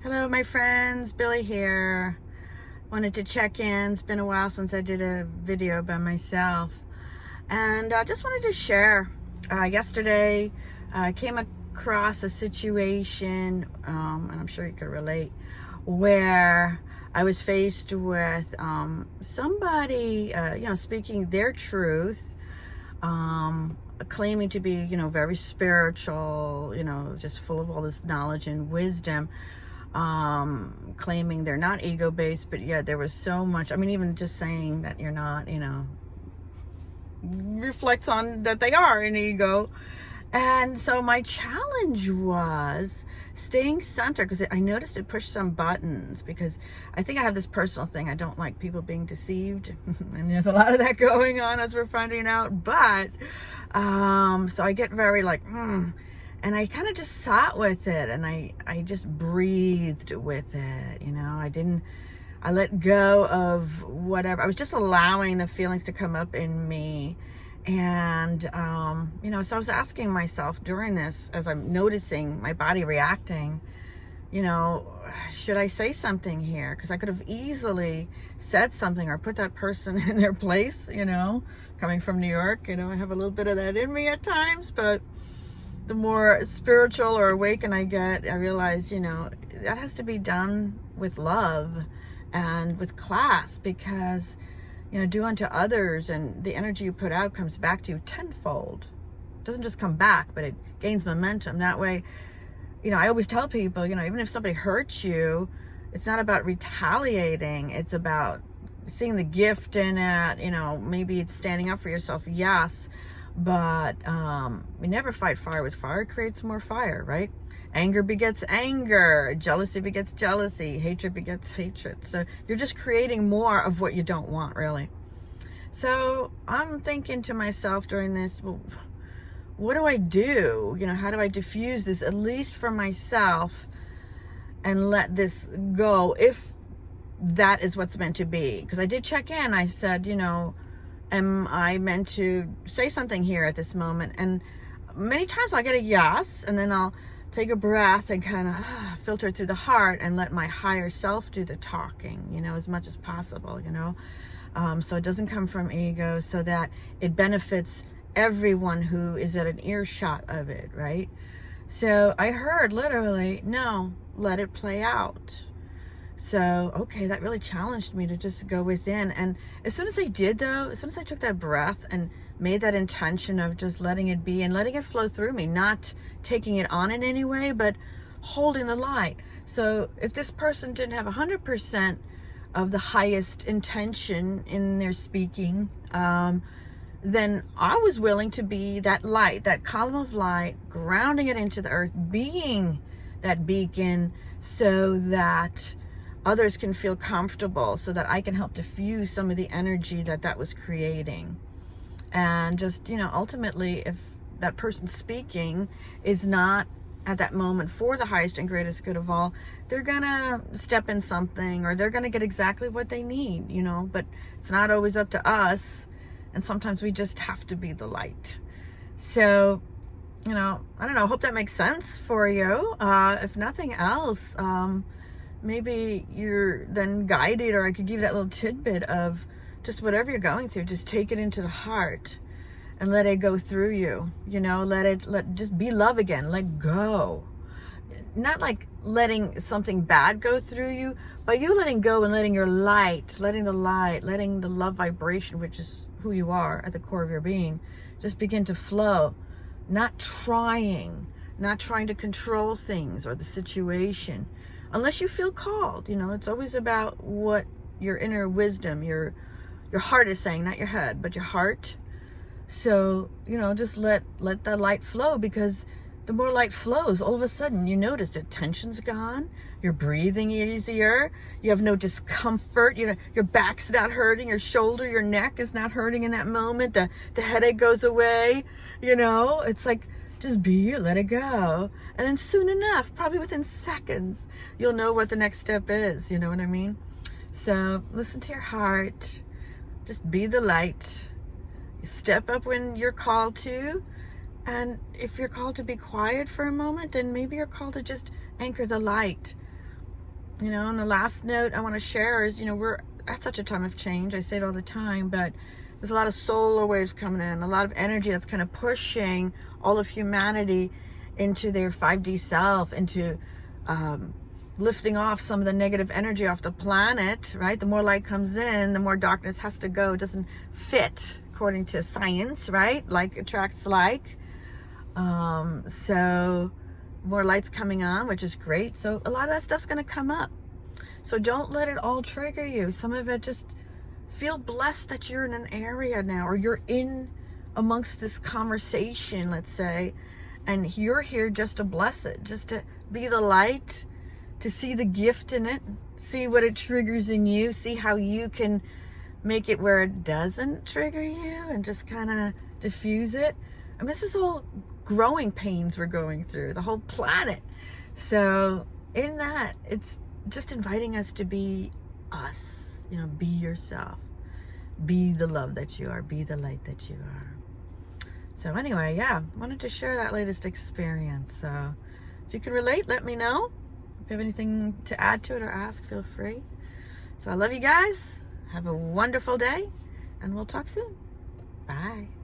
Hello, my friends. Billy here. Wanted to check in. It's been a while since I did a video by myself. And I just wanted to share. Yesterday, I came across a situation, and I'm sure you could relate, where I was faced with somebody, speaking their truth, claiming to be, very spiritual, just full of all this knowledge and wisdom. Claiming they're not ego-based, but yeah, there was so much. I mean, even just saying that you're not, reflects on that they are an ego. And so my challenge was staying centered, because I noticed it pushed some buttons, because I think I have this personal thing. I don't like people being deceived. And there's a lot of that going on, as we're finding out. But, so I get very like, and I kind of just sat with it, and I just breathed with it. I let go of whatever. I was just allowing the feelings to come up in me. And, so I was asking myself during this, as I'm noticing my body reacting, should I say something here? Because I could have easily said something or put that person in their place, coming from New York. I have a little bit of that in me at times, but the more spiritual or awakened I get, I realize, that has to be done with love and with class, because, do unto others, and the energy you put out comes back to you tenfold. It doesn't just come back, but it gains momentum. That way, I always tell people, even if somebody hurts you, it's not about retaliating. It's about seeing the gift in it. Maybe it's standing up for yourself. Yes. But we never fight fire with fire. It creates more fire, right? Anger begets anger. Jealousy begets jealousy. Hatred begets hatred. So you're just creating more of what you don't want, really. So I'm thinking to myself during this, well, what do I do? How do I diffuse this, at least for myself, and let this go, if that is what's meant to be? Because I did check in. I said, am I meant to say something here at this moment? And many times I'll get a yes, and then I'll take a breath and kind of filter through the heart and let my higher self do the talking, as much as possible, so it doesn't come from ego, so that it benefits everyone who is at an earshot of it, right? So I heard literally, no, let it play out. So, okay, that really challenged me to just go within. And as soon as I did, though, as soon as I took that breath and made that intention of just letting it be and letting it flow through me, not taking it on in any way, but holding the light. So if this person didn't have 100% of the highest intention in their speaking, then I was willing to be that light, that column of light, grounding it into the earth, being that beacon, so that others can feel comfortable, so that I can help diffuse some of the energy that was creating. And just, ultimately, if that person speaking is not at that moment for the highest and greatest good of all, they're gonna step in something, or they're gonna get exactly what they need, but it's not always up to us. And sometimes we just have to be the light. So, I don't know, hope that makes sense for you. If nothing else, maybe you're then guided, or I could give that little tidbit of just whatever you're going through, just take it into the heart and let it go through you. Let just be love again. Let go. Not like letting something bad go through you, but you letting go and letting your light, letting the love vibration, which is who you are at the core of your being, just begin to flow. Not trying to control things or the situation, unless you feel called. It's always about what your inner wisdom, your heart is saying, not your head, but your heart. So, just let the light flow, because the more light flows, all of a sudden you notice the tension's gone, you're breathing easier, you have no discomfort, your back's not hurting, your shoulder, your neck is not hurting in that moment, the headache goes away, it's like, just be, let it go. And then soon enough, probably within seconds, you'll know what the next step is, you know what I mean? So listen to your heart, just be the light, step up when you're called to. And if you're called to be quiet for a moment, then maybe you're called to just anchor the light You know, and the last note I want to share is, you know, we're at such a time of change. I say it all the time, but there's a lot of solar waves coming in, a lot of energy that's kind of pushing all of humanity into their 5D self, into lifting off some of the negative energy off the planet, right? The more light comes in, the more darkness has to go. It doesn't fit according to science, right? Like attracts like. So more light's coming on, which is great. So a lot of that stuff's going to come up. So don't let it all trigger you. Some of it, just feel blessed that you're in an area now, or you're in amongst this conversation, let's say, and you're here just to bless it, just to be the light, to see the gift in it, see what it triggers in you, see how you can make it where it doesn't trigger you, and just kind of diffuse it. I mean, this is all growing pains we're going through, the whole planet. So in that, it's just inviting us to be us, you know, be yourself, be the love that you are, be the light that you are. So anyway, yeah, wanted to share that latest experience. So if you can relate, let me know. If you have anything to add to it or ask, feel free. So I love you guys. Have a wonderful day, and we'll talk soon. Bye.